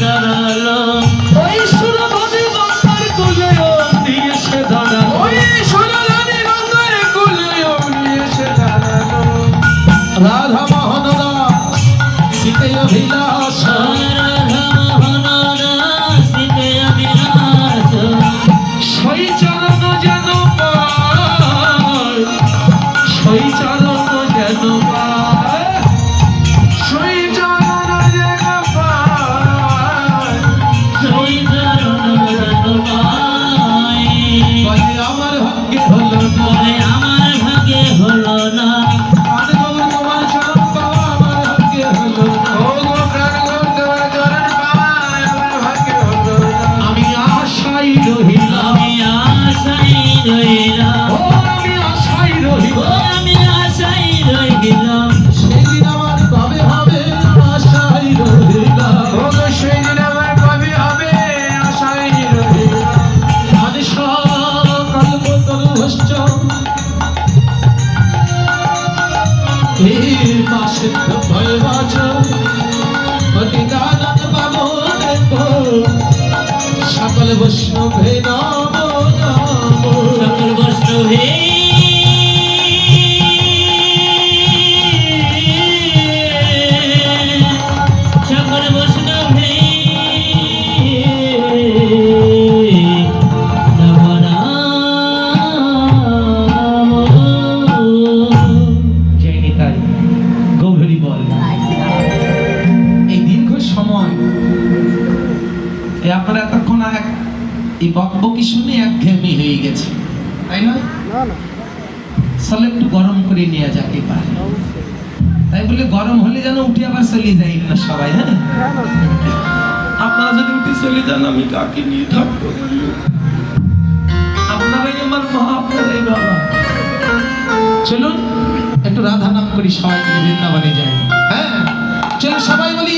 দাঁড়ালো ওই সুরভাবে গঙ্গার কোলে অমনি এসে দাঁড়ালো ওই সুরভাবে গঙ্গার কোলে অমনি এসে দাঁড়ালো রাধা মোহন দাস সীতে অভিলাষ রাধা মোহন দাস সীতে অভিলাষ সই চরণ যেন পায় সই চরণ যেন পায় সই চরণ যেন পায় সই চরণ যেন পায় বলে আমার ভাগ্যে হলো না বলে আমার ভাগ্যে হলো না তোমার চরণ পাওয়া আমার ভাগ্যে হলো না ও গো প্রাণ গো তোমার চরণ পাওয়া আমার ভাগ্যে হলো না আমি আশাই রহিলাম আমি আশাই রহিলাম ও আমি আশাই রহিলাম আমি আশাই রহিলাম সেদিন আমার কবে হবে আশাই রহিলাম ও গো সেদিন আমার কবে হবে আশাই রহিলাম আমি সকল তরু হস্য এই মাসে ভয় বাজ প্রতিদান পাবো দেখো সকল বৈষ্ণবে নম নম সকল বৈষ্ণবে সকল বৈষ্ণবে নম নম জয় নিতাই গৌরী বল এই দীর্ঘ সময় আপনারা এতক্ষণ এই বকবকি শুনে একঘেয়েমি হয়ে গেছে তাই না চলো একটু গরম করে নিয়ে যাক এবার তাই বলে গরম হলে যেন উঠে আবার চলে যাই না সবাই হ্যাঁ আপনারা যদি উঠে চলে যান আমি কাকে নিয়ে থাকবো আপনারাই আমার মা আপনারাই বাবা চলুন একটু রাধা নাম করি সবাই মিলে বৃন্দাবনে যাই হ্যাঁ চলো সবাই বলি